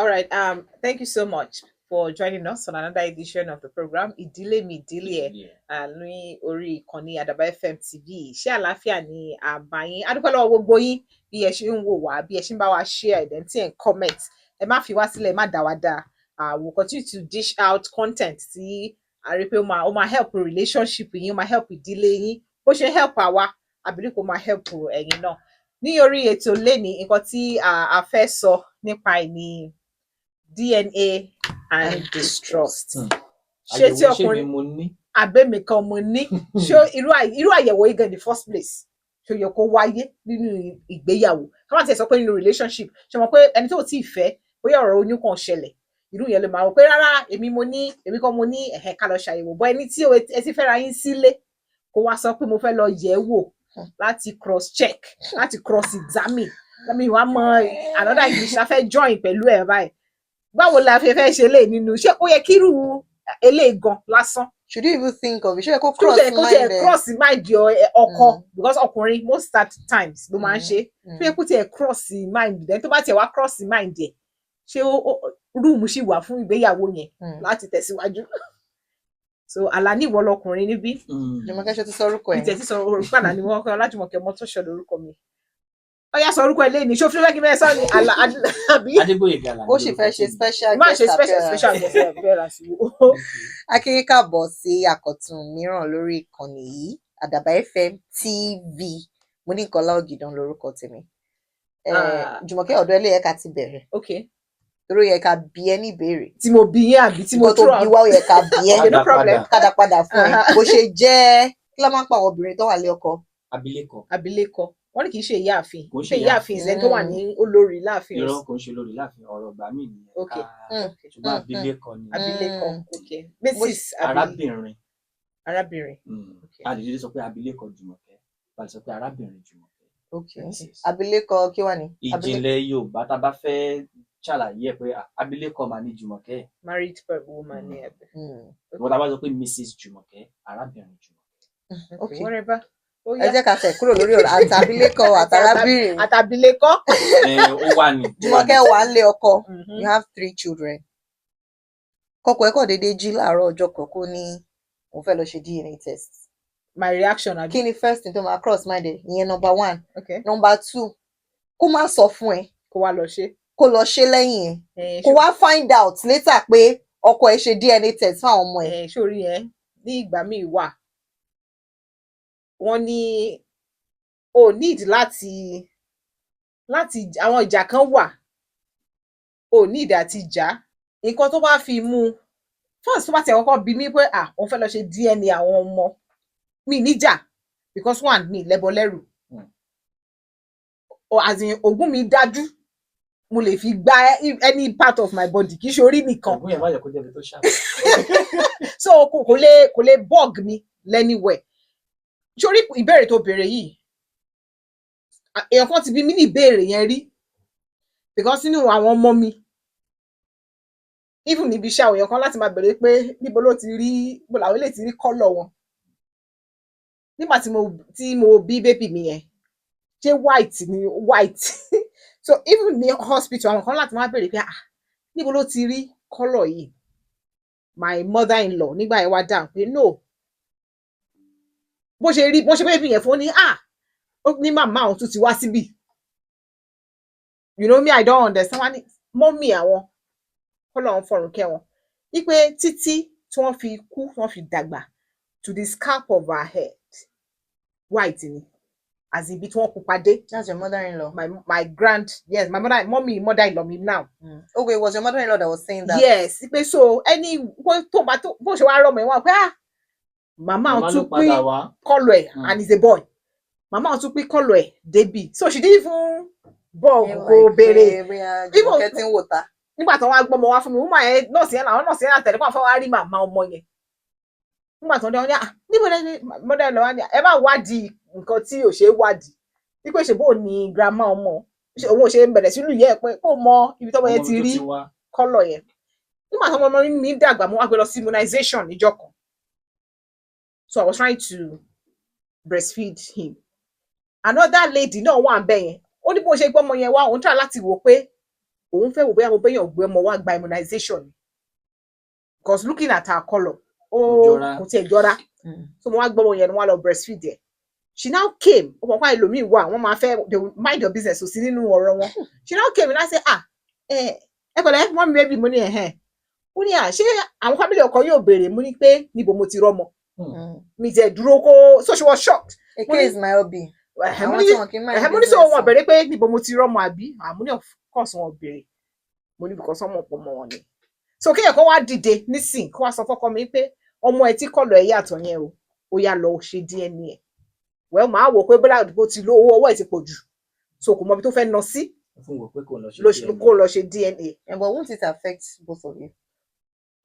All right. Thank you so much for joining us on another edition of the program. Idile mi Idile ní orí ìkànnì Àdàbà FM TV. Ṣé àlàáfíà ni àbáyín? A dúpẹ́ lọ́wọ́ gbogbo yín bí ẹ ṣe ń wò wá, bí ẹ ṣe ń bá wa share then tí ẹ ń comment. Ẹ má fi wá sílẹ̀, ẹ má dá wa dá. We'll continue to dish out content tí a rí pé ó máa help relationship yín, ó máa help ìdílé yín. Bó ṣe help àwa, I believe ó máa help ẹ̀yin náà. Ní orí ètò lénìí, nǹkan tí a fẹ́ sọ nípa ẹ̀ ni DNA and distrust. Ṣé tí ọkùnrin àbẹ́mi kan mo ní? Ṣé irú àyẹ̀wò yìí gan in the first place? Ṣé ó yẹ kó wáyé nínú ìgbéyàwó? Ká má tiẹ̀ sọ pé nínú relationship. Ṣé mọ̀ pé ẹni tó ti fẹ́ bóyá ọ̀rọ̀ oyún kan ṣẹlẹ̀, irú yẹn ló máa wò pé rárá èmi kan mo ní ká lọ ṣàyẹ̀wò. Bọ́ ẹni tí ẹ ti fẹ́ra yín sílé kó wá sọ pé mo fẹ́ lọ yẹ̀ wò láti cross check, láti cross examine. Láti wá mọ another English la fẹ́ join pẹ̀lú ẹ̀ báyìí. Báwo la fẹ́ ṣe lè nínú ṣé ó yẹ kí irú eléyìí gan lásán. Should you even think of it? Ṣé kó cross mind your ọkọ because ọkùnrin most at times ló máa ń ṣe. Ṣé kó tiẹ̀ cross mind then tó bá tiẹ̀ wá cross mind ẹ̀ ṣé rúùmù ṣì wà fún ìgbéyàwó yẹn láti tẹ̀síwájú. So Àlàní ìwọ lọkùnrin níbí. Jùmọ̀kẹ́ ṣe ti sọ orúkọ ẹ̀. Ìtẹ̀ ti sọ orúkọ Àlàní wọn kọ́ Ọlájùmọ̀kẹ́ Mọ́tòṣọ́ lórúkọ mi. Ó yá sọ orúkọ eléyìí ṣó fẹ́ kí bẹ́ẹ̀ sọ ni àbí Adégbóyèga Àlàní. Ó sì fẹ́ ṣe special má ṣe guest special guest appearance. Akínyìn káàbọ̀ sí àkọ̀tun mìíràn lórí ìkànnì yìí Àdàbà FM TV. Mo ní Kọ́lá Ògìdán lórúkọ tèmi. Jùmọ̀kẹ́ ọ̀dọ̀ ilé ẹ̀ka ti bẹ̀rẹ̀. Okay. Torí yẹ ká bí ẹ ní ìbéèrè. Tí mo bí yín àbí tí mo tó bí wá ó yẹ ká bí ẹ. No problem. Kádà padà fún ẹ. Bó ṣe jẹ́ kí ló máa ń pa àwọn obìnrin tó wà lé ọkọ? Abilékọ. Wọ́n ní kì í ṣe ìyáàfin. Ṣé ìyáàfin ìṣẹ́ tó wà ní olórí láàfin? Irọ́ kò ń ṣe olórí láàfin ọ̀rọ̀ ìgbà míì nìyẹn. Okay. Ṣùgbọ́n abilékọ ni. Abilékọ. Okay. Mrs. Arábìnrin. Okay. A lè sọ pé abilékọ Jùmọ̀kẹ́. A lè sọ pé arábìnrin Jùmọ̀kẹ́. Okay. Abilékọ kí wá ni? Ìjìnlẹ̀ Yorùbá tá a bá fẹ́ ṣàlàyé ẹ̀ pé abilékọ máa ní Jùmọ̀kẹ́. Married woman ni ẹ̀bẹ̀. Ìwọ́n tá a bá sọ pé Mrs. Jùmọ̀kẹ́, arábìnrin Jùmọ̀kẹ́. Okay. Whatever. Ẹ jẹ́ ká tẹ̀ kúrò lórí ọ̀rọ̀ àtàbílékọ àtàrábìnrin. Àtàbílékọ. Ó wà ní. Jùmọ̀kẹ́ wà ń lé ọkọ. You have 3 children. Kọ́kọ́ ẹ kàn déédéé jí láàárọ̀ ọjọ́ kan kó ní òun fẹ́ lọ ṣe DNA test. My reaction abi. Kí ni first thing tó máa cross mind ẹ? Ìyẹn number 1. Okay. Number 2, kó má sọ fún ẹ. Kó wá lọ ṣe. Kó lọ ṣe lẹ́yìn ẹ̀. Kó wá find out later pé ọkọ ẹ ṣe DNA test fún àwọn ọmọ ẹ. Sórí ẹ ní ìgbà míì wà. Wọ́n ní o need láti àwọn ìjà kan wà. O need àti jà. Nǹkan tó bá fi mú first tó bá ti kọ́kọ́ bi mí pé òun fẹ́ lọ ṣe DNA àwọn ọmọ mi níjà because one mi lẹ́bọ lẹ́rù. As in ogún mi dájú mo lè fi gbá any part of my body kì í ṣe orí nìkan. Ogún yẹn má yẹ kó jẹ́ ibi tó ṣàbẹ̀. So kò lè bug mi anywhere. Sórí ìbéèrè tó béèrè yìí èèyàn kan ti bí mi ní ìbéèrè yẹn rí because nínú àwọn ọmọ mi even níbi iṣẹ́ àwọn èèyàn kan láti máa béèrè pé níbo làwọn lè ti rí kọ́lọ̀ wọn nígbà tí mo bí bébì mi yẹn ṣé white ni white so even ní hospital àwọn kan láti máa béèrè pé níbo ló ti rí kọ́lọ̀ yìí my mother-in-law nígbà yẹn wá dáhùn pé no bó ṣe bébì yẹn fún ní ní màmá àwọn tó ti wá síbì you know me I don't understand wá ní mọ́mì àwọn kọ́lọ̀ ń fọ̀rùn kẹ́ wọn wípé títí tí wọ́n fi kú wọ́n fi dàgbà to the scalp of her head white ni as in bí tí wọ́n pupa dé. That's your mother-in-law. My mother-in-law me now. Okay, it was your mother-in-law that was saying that. Yes, pé so any bó ṣe wá rọmọ ẹ wá pé màmá ò tún pín kọ́lọ̀ ẹ̀ and he's a boy. Màmá ò tún pín kọ́lọ̀ ẹ̀ débi. So she didn't even bọ̀ kò béèrè. Nígbà tí wọ́n wá gbọ́mọ wá fún mi, woman yẹn nọ́ọ̀sì yẹn àtẹ̀lé pàfẹ́ wá rí màmá ọmọ yẹn. Nígbà tí wọ́n dé wọ́n ní níbo ni mother-in-law wá ní ẹ bá wádìí nǹkan tí ò ṣe é wádìí wípé ṣe bó ní grandma ọmọ òun ò ṣe bẹ̀rẹ̀ sínú ìyá ẹ̀ pé kó mọ ibi tọ́mọ yẹn ti rí kọ́lọ̀ yẹn. Nígbà tí ọmọ mi dàgbà mo wá gbé lọ sí immunization níjọ́ kan. So I was trying to breastfeed him. Another lady náà wà ń bẹ̀ yẹn. Ó ní bó ṣe gbọ́mọ yẹn wá òun try láti wò pé òun fẹ́ wò bóyá mo bẹ́yàn gbé ọmọ wá gba immunization because looking at her colour kò tiẹ̀ jọra so mo wá gbọ́ ọmọ yẹn ni wọ́n lọ breastfeed ẹ̀. She now came ọmọ pa ẹlòmíì wà wọ́n máa fẹ́ they will mind your business ò sí nínú ọ̀rọ̀ wọn. She now came and I say ẹ pẹ̀lẹ́ wọ́n mi baby mo ní ó ní ṣé àwọn family ọkọ yóò béèrè mo ní pé níbo mo ti rọ́mọ mi jẹ́ dúró kó so she was shocked. Èké is my hobby. Mo ní sọ wọn béèrè pé níbo mo ti rọ́mọ àbí mo ní of course wọn béèrè mo ní because ọmọ pọ̀ mọ́ wọn ni. So kéèyàn kan wá dìde nísìn kó wá sọ fọ́kọ mi pé ọmọ ẹ tí kọlọ ẹ yàtọ̀ yẹn o ó yá lọ ṣe DNA ẹ well máa wò pé bóyá àdúgbò ti lo owó ọwọ́ ẹ ti pọ̀ jù so kò mọ ibi tó fẹ́ nà sí kó lọ ṣe DNA. But won't it affect both of you?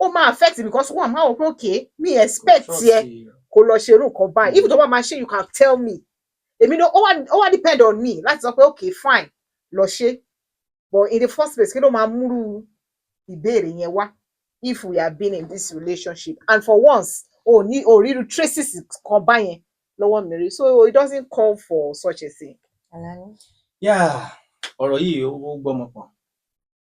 Ó máa affect because one máa wò pé okay me expect ẹ kó lọ ṣe irú nǹkan báyìí if tó bá máa ṣe you can tell me èmi no ó wá depend on me láti sọ pé okay fine lọ ṣe but in the first place kí ló máa múrú ìbéèrè yẹn wá if we have been in this relationship and for once ríru traces kan báyẹn lọ́wọ́ mi rí so it doesn't call for such a thing. Ọ̀rọ̀ yìí ó gbọ́mọ pọ̀n.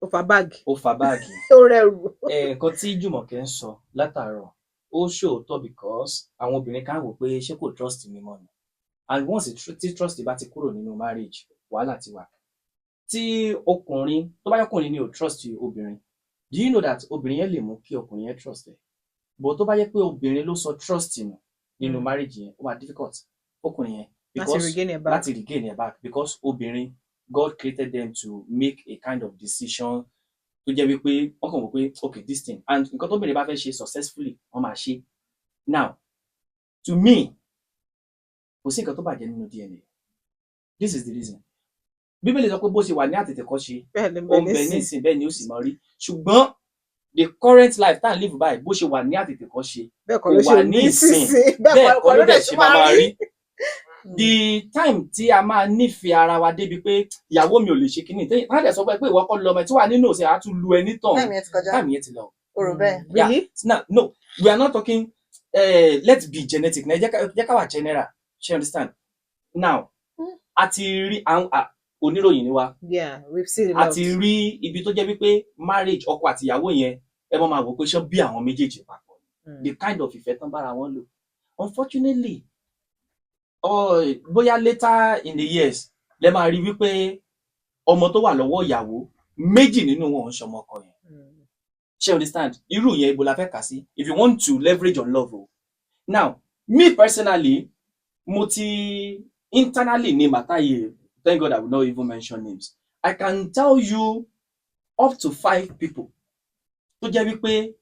Ó fa báàgì. Ó rẹrù. Nǹkan tí Jùmọ̀kẹ́ ń sọ látàárọ̀ ó ṣòótọ́ because àwọn obìnrin kan wò pé ṣé kò trust mi mọ́ ni and once tí trust bá ti kúrò nínú marriage wàhálà ti wà. Tí ọkùnrin tó bá yọkùnrin ni ò trust obìnrin do you know that obìnrin yẹn lè mú kí ọkùnrin yẹn trust ẹ but tó bá yẹ pé obìnrin ló sọ trust nù nínú marriage yẹn ó wà difficult ọkùnrin yẹn because láti regain it back because obìnrin God created them to make a kind of decision tó jẹ́ wípé wọ́n kàn wò pé okay this thing and nǹkan tó obìnrin bá fẹ́ ṣe successfully wọ́n máa ṣe. Now to me kò sí nǹkan tó bàjẹ́ nínú DNA this is the reason Bíbélì sọ pé bó ṣe wà ní àtètèkọ́ṣe ó ń bẹ nísìn bẹ́ẹ̀ ni ó sì máa rí ṣùgbọ́n the current life tá à ń live báyìí bó ṣe wà ní àtètèkọ́ṣe kò wà ní ìsìn bẹ́ẹ̀ kọ́ ló dẹ̀ ṣe máa rí. The time tí a máa nífẹ̀ẹ́ ara wa débi pé ìyàwó mi ò lè ṣe kíní tí wọ́n dẹ̀ sọ pé ìwọ kọ́ lọ́mọ tí wà nínú òsè á tún lu ẹni tàn time yẹn ti lọ. Really? No, we are not talking let's be genetic na jẹ́ ká wà general she understand. Now a ti rí oníròyìn ni wa a ti rí ibi tó jẹ́ wípé marriage ọkọ àti ìyàwó yẹn ẹ máa wò pé ṣé bí àwọn méjèèjì papọ̀ the kind of ìfẹ́ tán bára wọn lò unfortunately bóyá later in the years lẹ máa rí wípé ọmọ tó wà lọ́wọ́ ìyàwó méjì nínú wọn ń ṣọmọ ọkọ yẹn ṣé understand irú yẹn ibo la fẹ́ kà sí if you want to leverage on love now me personally mo ti internally ní màtáyé thank God I will not even mention names I can tell you up to 5 people tó jẹ́ wípé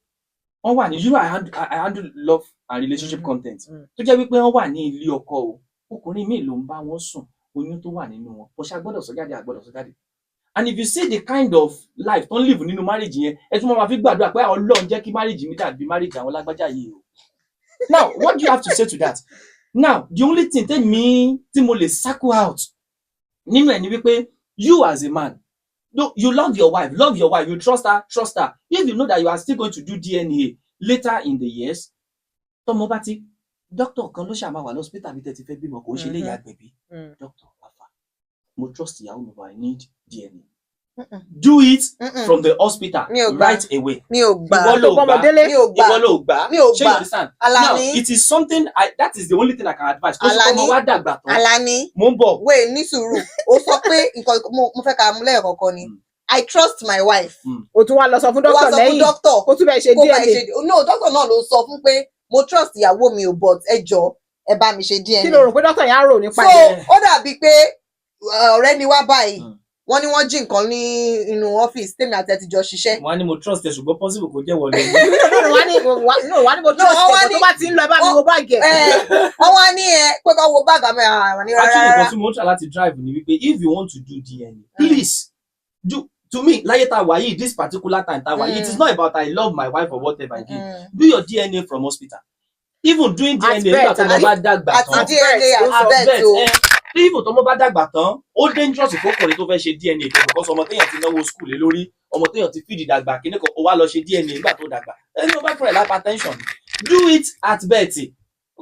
wọ́n wà ní I handle love and relationship content tó jẹ́ wípé wọ́n wà ní ilé ọkọ o ọkùnrin míì ló ń bá wọn sùn oyún tó wà nínú wọn bó ṣe agbọ́dọ̀ sọ jáde àgbọ́dọ̀ sọ jáde and if you see the kind of life tó ń live nínú marriage yẹn ẹ tún máa fi gbàdúrà pé Ọlọ́run jẹ́ kí marriage mi dàbí marriage àwọn lágbájá yìí o. Now what do you have to say to that? Now the only thing tí mo lè circle out nínú ẹ̀ ni wípé you as a man you love your wife you trust her if you know that you are still going to do DNA later in the years tọmọ bá ti doctor kan ló ṣàmà wà lọ́sítà bí tẹ́tí fẹ́ bímọ kò ń ṣe lè yá gbẹ̀bí doctor afa mo trust ìyàwó mi but I need DNA do it from the hospital right away. Mi ò gbà ìwọ ló gbà ṣé you understand now it is something that is the only thing I can advise kó sì kọ́ wá dàgbà tán Alani mo ń bọ̀. wait ní sùúrù ó sọ pé nǹkan mo fẹ́ ká mú lẹ́ẹ̀kọ̀ọ̀kan ni I trust my wife. O tún wá lọ sọ fún doctor lẹ́yìn kó tún bẹ́ẹ̀ ṣe DNA. No doctor náà ló sọ fún pé mo trust ìyàwó mi ò but ẹ jọ̀ọ́ ẹ bá mi ṣe DNA. Kí ló rò pé doctor yẹn á rò nípa yẹn? So ó dàbí pé ọ̀rẹ́ ni wá báyìí wọ́n ní wọ́n jí nǹkan ní inú ọ́fíìsì tèmi àti ẹ ti jọ ṣiṣẹ́. wọ́n á ní mo trust ẹ ṣùgbọ́n possible kò jẹ́ wọlé. wọ́n á ní mo trust ẹ tó bá ti ń lọ ẹ bá mi wo báàgì ẹ. wọ́n wá ní pé kí wọ́n wo báàgì àmì àwọn ní rárá. actually nǹkan tí mo ń try láti drive ni wípé if you want to do DNA please do to me láyé tá a wà yìí this particular time tá a wà yìí it is not about I love my wife or whatever again do your DNA from hospital even doing DNA nígbà tó mo bá dàgbà tán àti DNA àti even tó mo bá dàgbà tán ó dangerous fọkùnrin tó fẹ́ ṣe DNA tó because ọmọ téèyàn ti náwó school lé lórí ọmọ téèyàn ti feed dàgbà kíní kan ó wá lọ ṣe DNA nígbà tó dàgbà ẹni tó bá fẹ́ hypertension do it at birth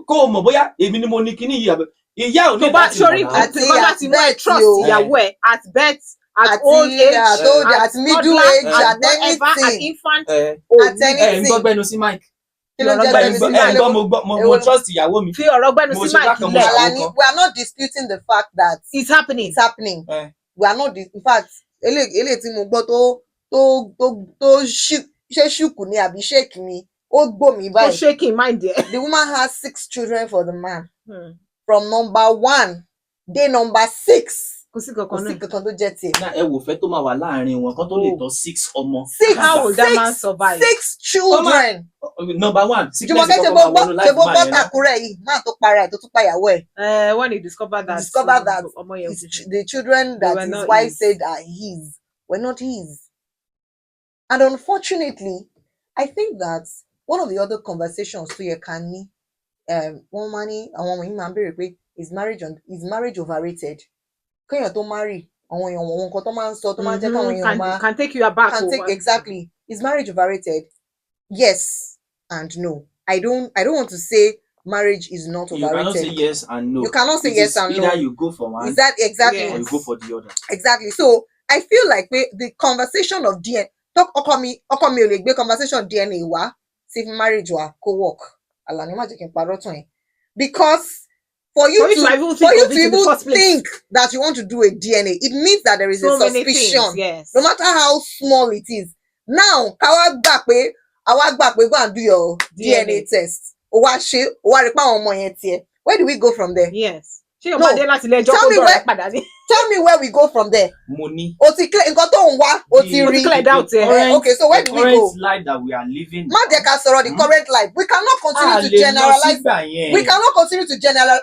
kó o mọ̀ bóyá èmi ni mo ní kíní yìí ìyá ò ní láti mọ̀ náà. àti bá ti mú ẹ trust ìyàwó ẹ at birth at old age, at middle toddler, age, at at whatever, at anything. infant. At anything. Gbọ́ gbẹ́nu sí Mike. Kí ló ń jẹ́ gbẹ́nu sí Mike? Mo trust ìyàwó mi. Fi ọ̀rọ̀ gbẹ́nu sí Mike ilẹ̀. Alani, we are not disputing the fact that it's happening. It's happening. We are not in fact, eléyìí tí mo gbọ́ tó ṣe ṣùkù ni àbí shake ni. Ó gbó mi báyìí. Shaking mind there. The woman has 6 children for the man. From number 1, day number 6. Kò sí kankan tó jẹ́ tiẹ̀. Náà ẹ wò fẹ́ tó máa wà láàrin wọn kan tó lè tọ́ 6 ọmọ. 6. How will that man survive? 6 children. Number 1. Jùmọ̀kẹ́ ṣe bó bọ́tà kúrẹ̀ yìí máa tó para ẹ̀ tó tún pàyàwó ẹ̀. When he discovered that the children that his wife said are his were not his. And unfortunately, I think that one of the other conversations tó yẹ ká ní wọ́n máa ní àwọn ọmọ yìí máa ń béèrè pé is marriage overrated? Kéèyàn tó marry àwọn èèyàn wọn nǹkan tó máa ń sọ tó máa ń jẹ́ káwọn èèyàn máa can take you aback. Exactly. Is marriage overrated? Yes and no. I don't want to say marriage is not overrated. You cannot say yes and no. You cannot say yes and no. Either you go for one. Is that exactly? Or you go for the other. Exactly. So I feel like the conversation of DNA talk ọkọ mi ò lè gbé conversation DNA wá sí marriage wa kó work. Alani má jẹ́ kí n parọ́ tán ẹ. Because for you to even think that you want to do a DNA, it means that there is a suspicion. Things, yes. No matter how small it is. Now, àwa gbà pé go and do your DNA test. Ó wá ṣe, ó wá rí pé àwọn ọmọ yẹn tiẹ̀. Where do we go from there? Yes. Tell me where we go from there. Money. O ti clear nǹkan tó ń wá, o ti rí. Okay, so where do we go? The current life that we are living. Má jẹ́ ká sọ̀rọ̀ the current life. We cannot continue to generalize. We cannot continue to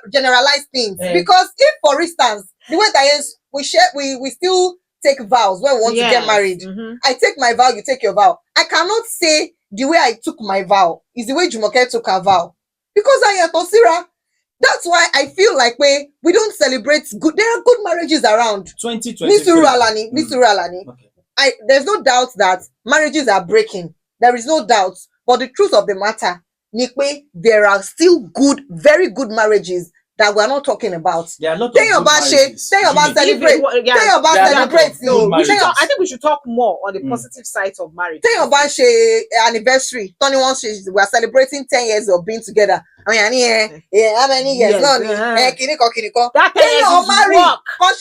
generalize things because if, for instance, the way that is, we still take vows when we want to get married. I take my vow, you take your vow. I cannot say the way I took my vow is the way Jumoke took her vow because I am Tosira. That's why I feel like we don't celebrate good. There are good marriages around. 2023. Mr. Alani. Okay. There's no doubt that marriages are breaking. There is no doubt. But the truth of the matter, Nikwe, there are still good, very good marriages that we're not talking about. There are a lot of good marriages. Celebrate. I think we should talk more on the positive sides of marriage. Anniversary. Tony wants we're celebrating 10 years of being together. I mean, how many years? Kiniko. That 10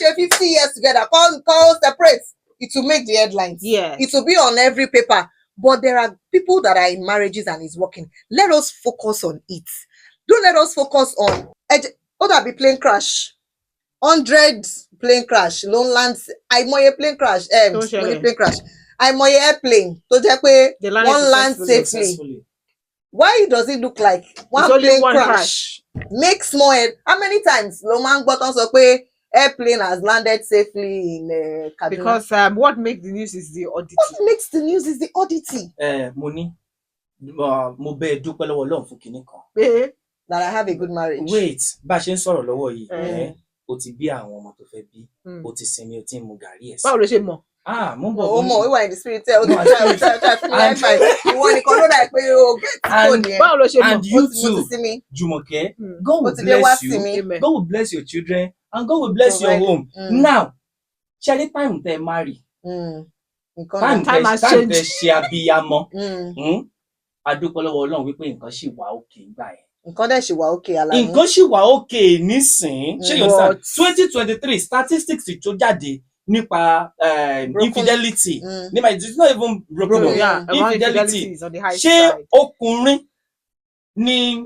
years is 50 years together. Call separate. It will make the headlines. Yeah. It will be on every paper. But there are people that are in marriages and it's working. Let us focus on it. Don't let us focus on be plane crash. 100 plane crash. Lone lands. Àìmọye plane crash. Plane crash. Àìmọye airplane. Tó jẹ́ pé one land safely. Why does it look like one plane crash makes more? How many times ló máa ń gbọ́ tán sọ pé airplane has landed safely in Kaduna? Because what makes the news is the oddity. What makes the news is the oddity. Mo bẹ̀ dúpẹ́ lọ́wọ́ Ọlọ́run fún kinní kan. That I have a good marriage. Wait, bá a ṣe ń sọ̀rọ̀ lọ́wọ́ yìí, o ti bí àwọn ọmọ tó fẹ́ bí, o ti sinmi, o ti ń mu gàrí ẹ̀ sí. Báwo ló ṣe mọ̀? Mo ń bọ̀. Ó mọ̀, wíwà in the spirit tell me. Ìwọ nìkan ló dà pé o get phone yẹn. Báwo ló ṣe mọ̀? And you too, Jumoke, God will bless you, God will bless your children, and God will bless your home. Now, ṣe ní time tẹ́ marry, time has changed. Ṣe abiyamọ. Adúpẹ́ lọ́wọ́ Ọlọ́run wípé nǹkan ṣì wà òkè ńgbà yẹn. Nǹkan dẹ̀ ṣì wà òkè Alani. Nǹkan ṣì wà òkè nísìn. Ṣé you understand? 2023 statistics tó jáde nípa infidelity. It's not even broken. Infidelity. Ṣé ọkùnrin ni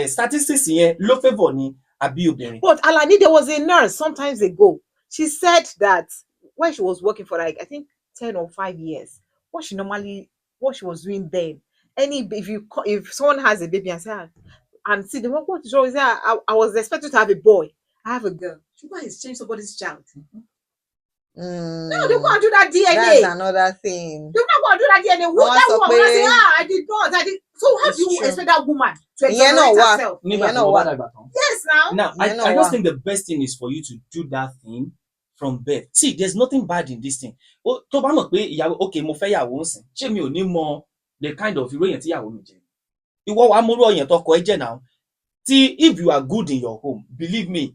statistics yẹn ló favour ni àbí obìnrin? But Alani, there was a nurse sometimes ago. She said that when she was working for I think 10 or 5 years, what she was doing then, if someone has a baby and see the what is wrong is that I was expected to have a boy. I have a girl. She go and exchange somebody's child. No, they can't do that DNA. That's another thing. They're not going to do that DNA. That woman will say, I did not. So how do you expect that woman to exonerate herself? Yes, now. Now, I just think the best thing is for you to do that thing from birth. See, there's nothing bad in this thing. Tó bá mọ̀ pé ìyàwó, okay, mo fẹ́ yàwó ńsìn. Ṣé mi ò ní mọ the kind of irú èèyàn tí ìyàwó mi jẹ́? Ìwọ wàá mọ irú èèyàn tọkọ ẹ jẹ́ now. Tí if you are good in your home, believe me,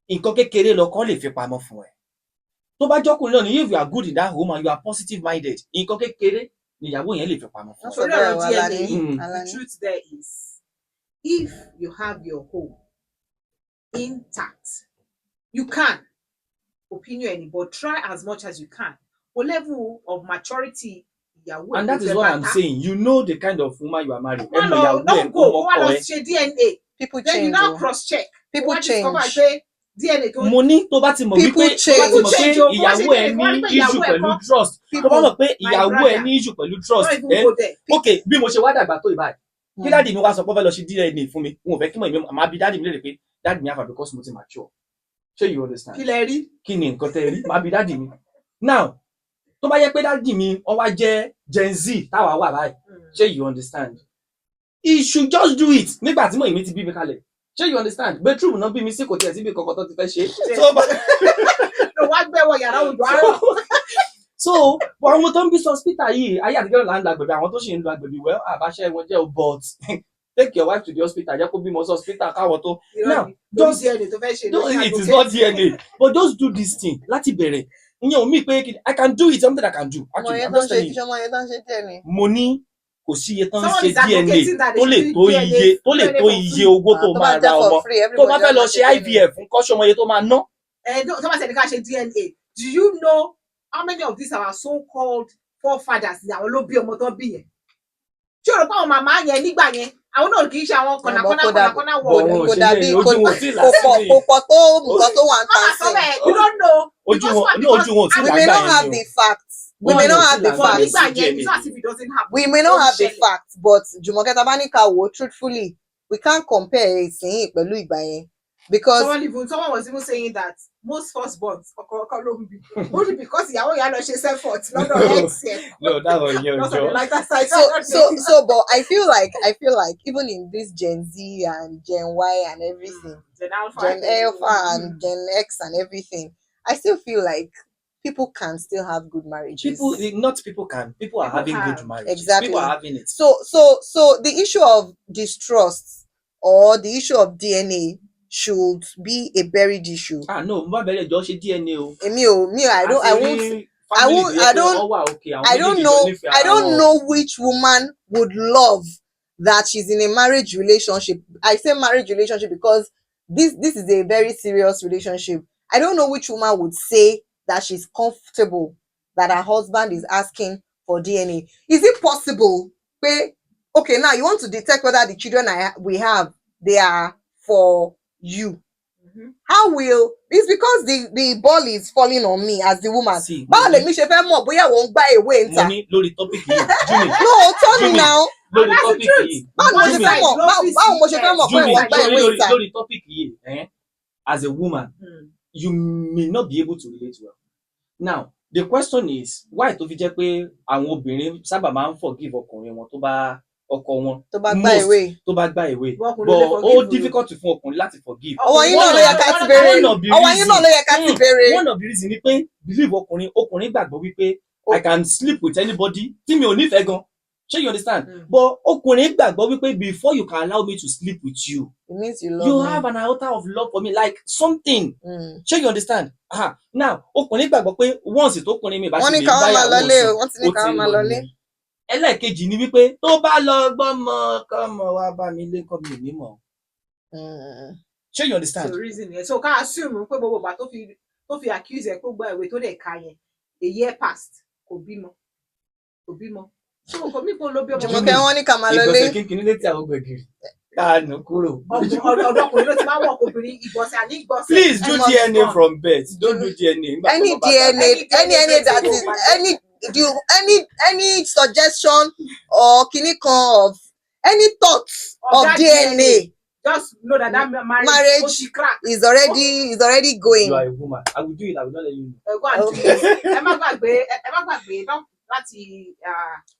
nǹkan kékeré lọkọ lè fi pamọ́ fún ẹ. tó bá jọ́kùnrin náà ni if you are good in that home and you are positive minded nǹkan kékeré níyàwó yẹn lè fi pamọ́ fún ọ. Sorry, ọ̀rọ̀ DNA. The Alani. truth there is, if you have your home intact, you can opinion, but try as much as you can. For level of maturity, and that is what I'm saying. You know the kind of woman you are marrying. No, don't go. DNA. People Then change. you now cross check. People change. DNA tó mo ní tó bá ti mọ̀ wípé ìyàwó ẹ ní issue pẹ̀lú trust, tó bá mọ̀ pé ìyàwó ẹ ní issue pẹ̀lú trust, ok bí mo ṣe wá dàgbà tó ìbáyìí kí dáàdì mi wá sọ pé ó fẹ́ lọ ṣe DNA fún mi, wọn ò fẹ́ kí mọ̀ èmi máa bi dáàdì mi léèrè pé dáàdì mi àfà because mo ti mature. Ṣé you understand? kí lẹ rí? Kí ni nǹkan tẹ́ rí? Máa bi dáàdì mi. Now tó bá yẹ pé dáàdì mi ó wá jẹ́ Gen Z táwa wà báyìí, ṣé you understand? He should just do it nígbà tí mo ìmí ti bí mi kalẹ̀. Ṣé you understand? Bedroom náà bí mi sí kò tiẹ̀ síbi kankan tó ti fẹ́ ṣe. So àwọn tó ń bí hospital yìí ayé àtijọ́ là ń lo agbègbè, àwọn tó sì ń lo agbègbè well àbáṣe wọn jẹ́ o, but take your wife to the hospital jẹ́ kó bímọ sí hospital káwọn tó. Now just it is not DNA but just do this thing láti bẹ̀rẹ̀. Ìyẹn ò mí pé I can do it, something I can do. Actually I'm just telling you. Mo ní kò sí iye tán ṣe DNA tó lè tó iye owó tó máa ra ọmọ tó bá fẹ́ lọ ṣe IVF fún kọ́ṣọ́ ọmọ iye tó máa ná. Tó bá ṣe ká ṣe DNA, do you know how many of these our so-called forefathers ni àwọn ló bí ọmọ tó bí yẹn? Ṣé o rò pé àwọn màmá yẹn nígbà yẹn àwọn náà kì í ṣe àwọn kọ̀nàkọ́nà wọ̀ kò dàbí kò pọ̀ tó nǹkan tó wà ń tàn sí. You don't know. Ojú wọn ò tí we may not have the facts. We may not have the facts. We may not have the facts, but Jumoke Tabanika wo truthfully, we can't compare ìsìn pẹ̀lú ìgbà yẹn because someone was even saying that most firstborns only because ìyàwó ìyá lọ ṣe self-fort lọ́dọ̀ ex yẹn. No, that was your job. So, but I feel like even in this Gen Z and Gen Y and everything, Gen Alpha and Gen X and everything, I still feel like people can still have good marriages. People are having good marriages. Exactly. People are having it. So the issue of distrust or the issue of DNA should be a buried issue. No, I don't know which woman would love that she's in a marriage relationship. I say marriage relationship because this is a very serious relationship. I don't know which woman would say that she's comfortable that her husband is asking for DNA. Is it possible? Okay, now you want to detect whether the children we have, they are for you. How will it's because the ball is falling on me as the woman. Báwo lèmi ṣe fẹ́ mọ̀ bóyá wọ́n gbá ewé níta? Money lórí topic yìí. No, tell me now. Lórí topic yìí. Báwo mo ṣe fẹ́ mọ̀ pé wọ́n gbá ewé níta? Lórí topic yìí, as a woman, you may not be able to relate well. Now, the question is why tó fi jẹ́ pé àwọn obìnrin sábà máa ń forgive ọkùnrin wọn tó bá ọkọ wọn tó bá gbá ewé but ó difficult fún ọkùnrin láti forgive. Ọwọ́ yín náà ló yẹ ká ti béèrè. One of the reason ni pé believe ọkùnrin gbàgbọ́ wípé I can sleep with anybody tí mi ò nífẹ̀ẹ́ gan. Ṣé you understand? But ọkùnrin gbàgbọ́ wípé before you can allow me to sleep with you, it means you love me. have an altar of love for me, like something. Ṣé you understand? Now ọkùnrin gbàgbọ́ pé once tó kùnrin mi bá ṣe lè báyàwó wọ́n ti ní ká máa lọlé. Ẹlẹ́ẹ̀kejì ni wípé tó bá lọ gbọ́mọ kọ́mọ wá bá mi lé kọ́ mi ò ní mọ̀. Ṣé you understand? So reason yẹn, so ká assume pé gbogbo ìgbà tó fi accuse ẹ pé ó gba ìwé tó dẹ̀ ka yẹn a year past kò bímọ. So kò mí kó ló bí ọmọ. Jùmọ̀kẹ́ wọ́n ní ká máa lọlé. Ìgbọ̀nsẹ̀ kínkínní létí àwọn gbẹ̀gìrì. Káànù kúrò. Ọ̀dọ́kùnrin ló ti máa ń wọ̀ obìnrin ìgbọ̀nsẹ̀ àní ìgbọ̀nsẹ̀. Please do DNA from birth. Don't do DNA. Any DNA that is any suggestion or kinikan of any thoughts of DNA. Just know that marriage is already going. You are a woman. I will do it. I will not let you know. Go and do it. Ẹ má gbàgbé láti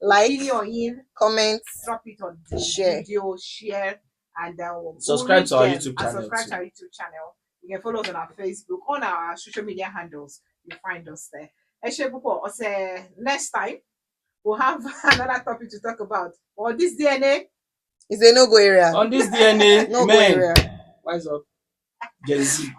like, opinion, comment, drop it on the video, share, and subscribe to our YouTube channel. You can follow us on our Facebook, on our social media handles. You find us there. Next time we'll have another topic to talk about. Or this DNA is a no-go area. On this DNA, no-go area. Wise up, Gen Z.